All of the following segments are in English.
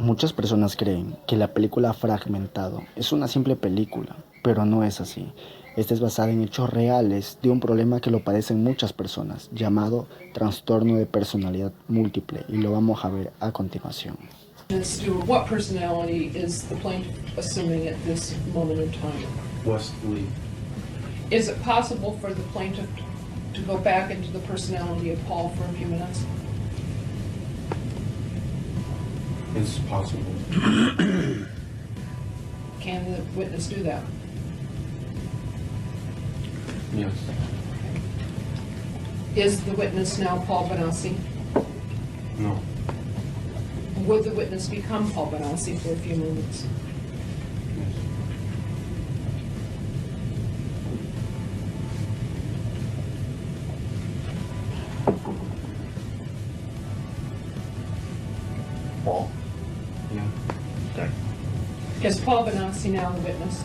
Muchas personas creen que la película Fragmentado es una simple película, pero no es así. Esta es basada en hechos reales de un problema que lo padecen muchas personas, llamado Trastorno de Personalidad Múltiple, y lo vamos a ver a continuación. What personality is the plaintiff assuming at this moment in time? Wesley. Is it possible for the plaintiff to go back into the personality of Paul for a few minutes? It's possible. Can the witness do that? Yes. Is the witness now Paul Benassi? No. Would the witness become Paul Benassi for a few moments? Yes. Paul? Yeah. Okay. Is Paul Benassi now the witness?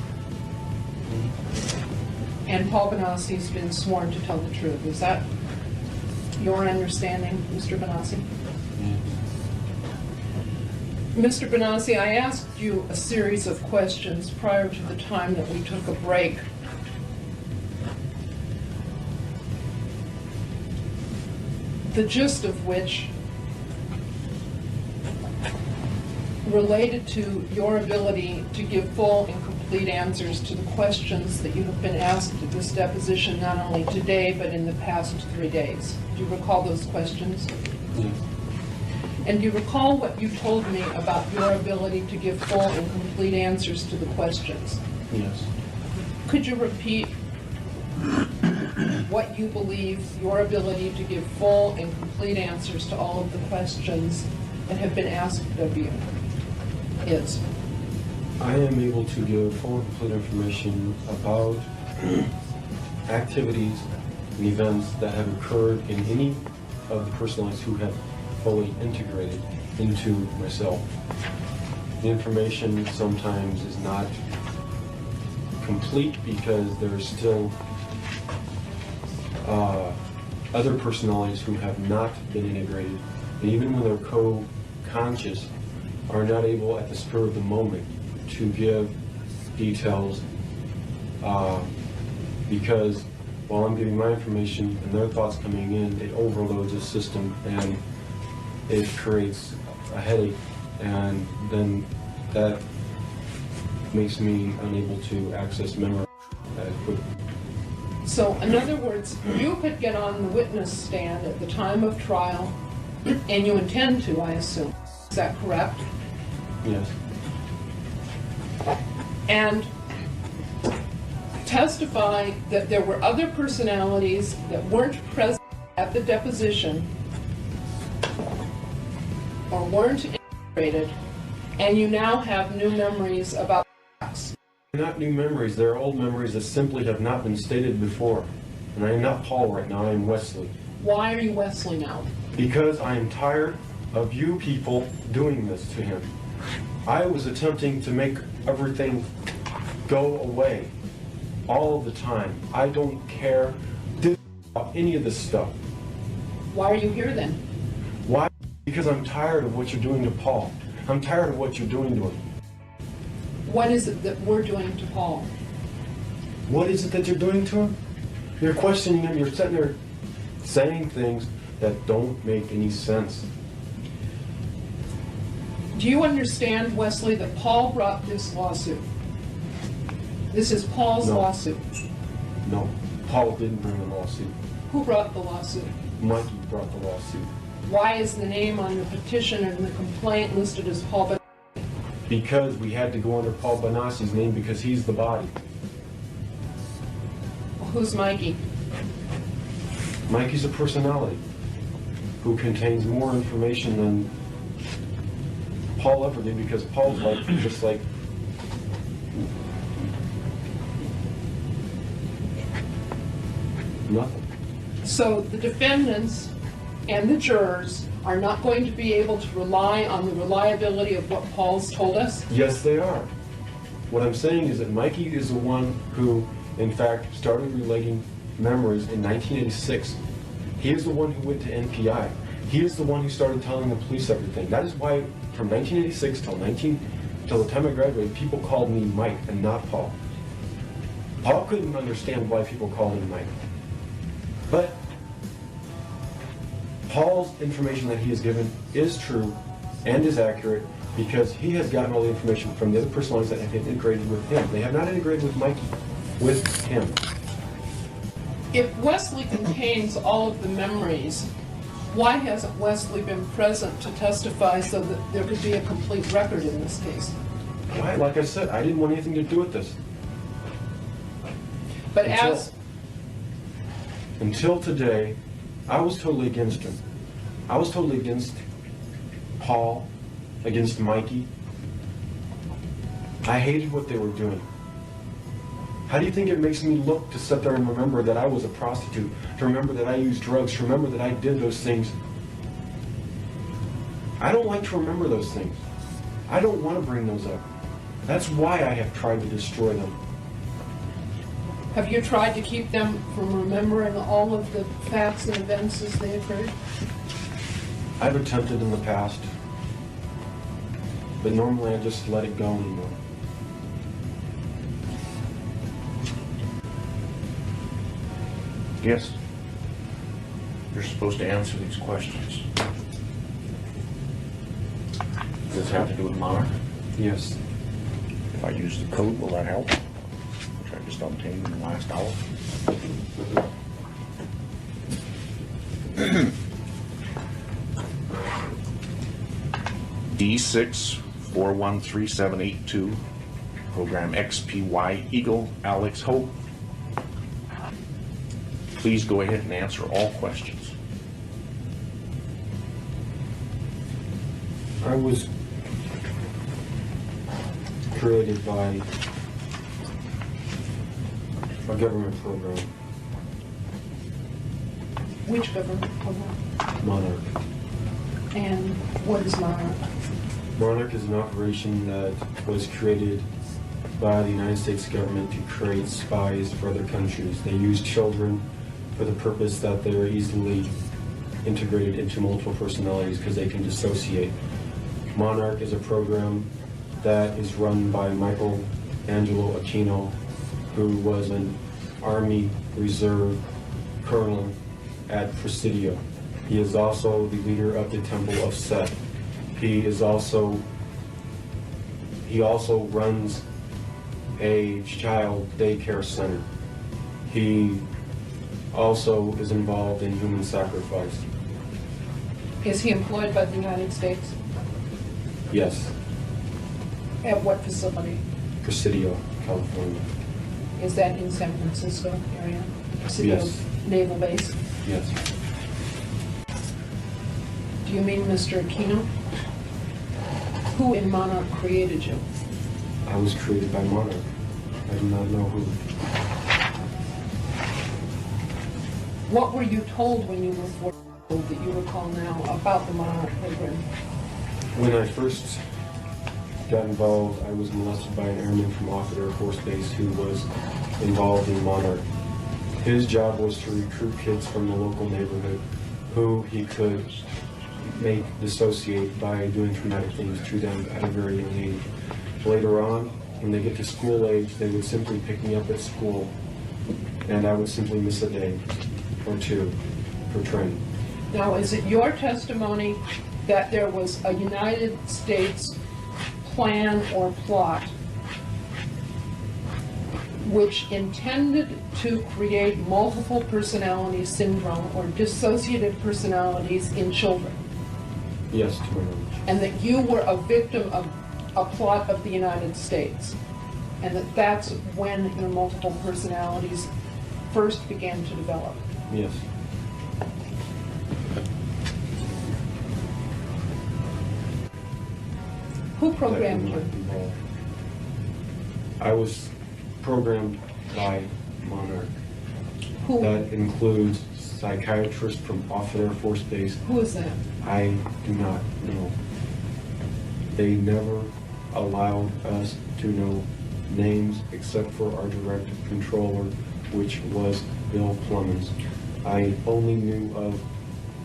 And Paul Benassi's been sworn to tell the truth. Is that your understanding, Mr. Benassi? Yes. Mr. Benassi, I asked you a series of questions prior to the time that we took a break. The gist of which related to your ability to give full and complete answers to the questions that you have been asked at this deposition, not only today, but in the past 3 days. Do you recall those questions? Yes. And do you recall what you told me about your ability to give full and complete answers to the questions? Yes. Could you repeat what you believe your ability to give full and complete answers to all of the questions that have been asked of you is? I am able to give full and complete information about activities and events that have occurred in any of the personalities who have fully integrated into myself. The information sometimes is not complete because there's still other personalities who have not been integrated, and even when they're co-conscious, are not able at the spur of the moment to give details because while I'm giving my information and their thoughts coming in, it overloads the system and it creates a headache, and then that makes me unable to access memory quickly. So, in other words, you could get on the witness stand at the time of trial, and you intend to, I assume. Is that correct? Yes. And testify that there were other personalities that weren't present at the deposition or weren't integrated, and you now have new memories about facts. Not new memories, they're old memories that simply have not been stated before. And I am not Paul right now, I am Wesley. Why are you Wesley now? Because I am tired of you people doing this to him. I was attempting to make everything go away all of the time. I don't care about any of this stuff. Why are you here then? Why? Because I'm tired of what you're doing to Paul. I'm tired of what you're doing to him. What is it that we're doing to Paul? What is it that you're doing to him? You're questioning him, you're sitting there saying things that don't make any sense. Do you understand, Wesley, that Paul brought this lawsuit? This is Paul's lawsuit. No, Paul didn't bring the lawsuit. Who brought the lawsuit? Mikey brought the lawsuit. Why is the name on the petition and the complaint listed as Paul Benassi? Because we had to go under Paul Benassi's name because he's the body. Who's Mikey? Mikey's a personality who contains more information than Paul ever did, because Paul's like just like nothing. So the defendants and the jurors are not going to be able to rely on the reliability of what Paul's told us? Yes, they are. What I'm saying is that Mikey is the one who, in fact, started relating memories in 1986. He is the one who went to NPI. He is the one who started telling the police everything. That is why from 1986 till the time I graduated, people called me Mike and not Paul. Paul couldn't understand why people called him Mike. But Paul's information that he has given is true and is accurate because he has gotten all the information from the other personalities that have integrated with him. They have not integrated with Mikey, with him. If Wesley contains all of the memories, why hasn't Wesley been present to testify so that there could be a complete record in this case? Why? Like I said, I didn't want anything to do with this. But Until today, I was totally against him. I was totally against Paul, against Mikey. I hated what they were doing. How do you think it makes me look to sit there and remember that I was a prostitute, to remember that I used drugs, to remember that I did those things? I don't like to remember those things. I don't want to bring those up. That's why I have tried to destroy them. have you tried to keep them from remembering all of the facts and events as they occurred? I've attempted in the past, but normally I just let it go anymore. Yes. You're supposed to answer these questions. Does this have to do with Monarch? Yes. If I use the code, will that help? Which I just obtained in the last hour. D6413782, program XPY Eagle Alex Hope. Please go ahead and answer all questions. I was created by a government program, Which government program? Monarch. And what is Monarch? Monarch is an operation that was created by the United States government to create spies for other countries. They use children for the purpose that they are easily integrated into multiple personalities because they can dissociate. Monarch is a program that is run by Michael Angelo Aquino, who was an Army Reserve colonel at Presidio. He is also the leader of the Temple of Set. He also runs a child daycare center. He also is involved in human sacrifice. Is he employed by the United States? Yes, At what facility? Presidio, California. Is that in San Francisco area? Presidio Yes. Naval Base? Yes. Do you mean Mr. Aquino? Who in Monarch created you? I was created by Monarch. I do not know who. What were you told when you were 4 years old that you recall now about the Monarch program? When I first got involved, I was molested by an airman from Offutt Air Force Base who was involved in Monarch. His job was to recruit kids from the local neighborhood who he could make dissociate by doing traumatic things to them at a very young age. Later on, when they get to school age, they would simply pick me up at school and I would simply miss a day or two for training. Now, is it your testimony that there was a United States plan or plot which intended to create multiple personality syndrome or dissociative personalities in children? Yes, to my knowledge. And that you were a victim of a plot of the United States? And that's when your multiple personalities first began to develop? Yes. Who programmed you? I was programmed by Monarch. Who? That includes psychiatrists from Offutt Air Force Base. Who is that? I do not know. They never allowed us to know names except for our direct controller, which was Bill Clemens. I only knew of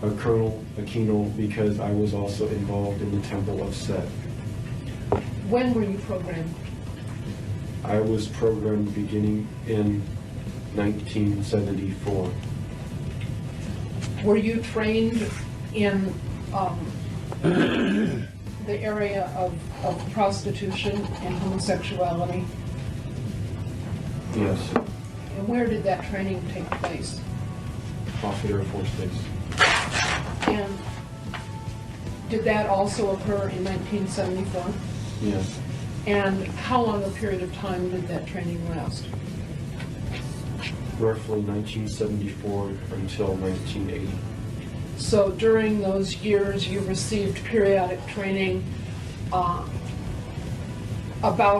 a colonel, a colonel, because I was also involved in the Temple of Set. When were you programmed? I was programmed beginning in 1974. Were you trained in the area of prostitution and homosexuality? Yes, And where did that training take place? off the Air Force Base. And did that also occur in 1974? Yes, And how long a period of time did that training last? roughly 1974 until 1980. So during those years, you received periodic training about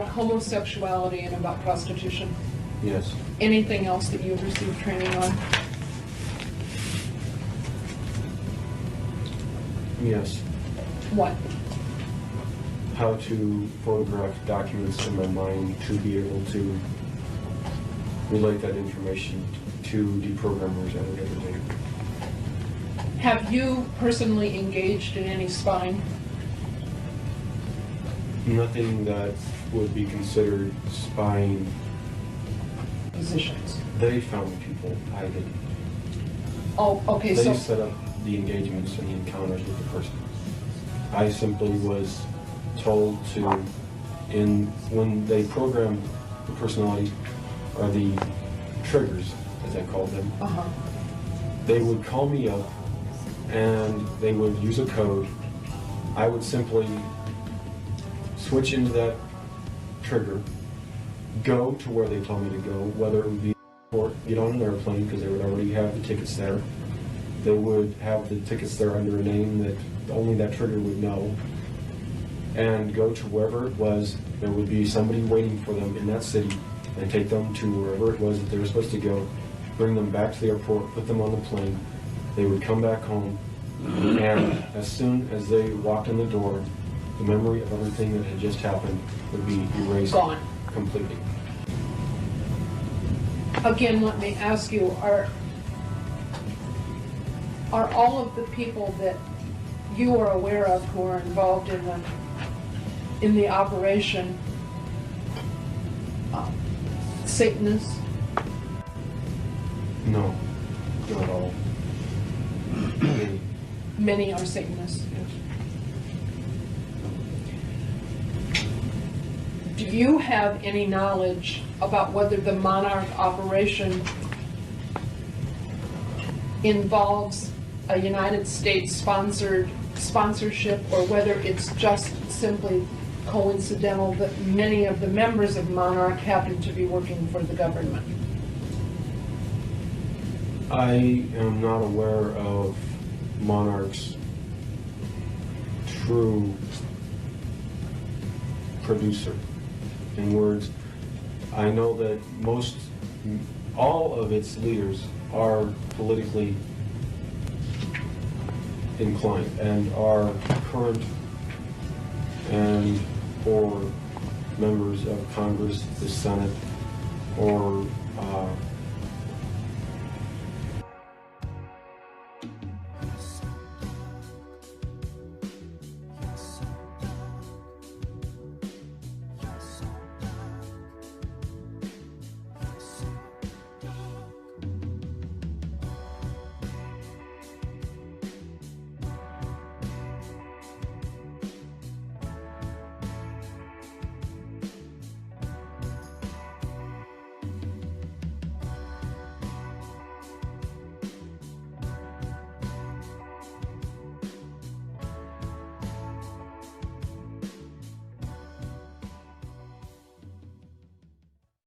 homosexuality and about prostitution. Yes. Anything else that you've received training on? Yes. What? How to photograph documents in my mind to be able to relate that information to deprogrammers at a later date. Have you personally engaged in any spying? Nothing that would be considered spying. Positions. They found people, I didn't. Oh, okay, They so set up the engagements and the encounters with the person. I simply was told to, when they program the personality, or the triggers, as I called them, they would call me up and they would use a code. I would simply switch into that trigger, go to where they told me to go, whether it would be or get on an airplane because they would already have the tickets there. They would have the tickets there under a name that only that trigger would know, and go to wherever it was. There would be somebody waiting for them in that city and take them to wherever it was that they were supposed to go, bring them back to the airport, put them on the plane. They would come back home, and as soon as they walked in the door, the memory of everything that had just happened would be erased gone. completely. Again, let me ask you, are all of the people that you are aware of who are involved in the operation Satanists? No, not all. Many, Many are Satanists. yes. Do you have any knowledge about whether the Monarch operation involves a United States sponsorship, or whether it's just simply coincidental that many of the members of Monarch happen to be working for the government? I am not aware of Monarch's true producer. In words, I know that all of its leaders are politically inclined and are current and or members of Congress, the Senate, or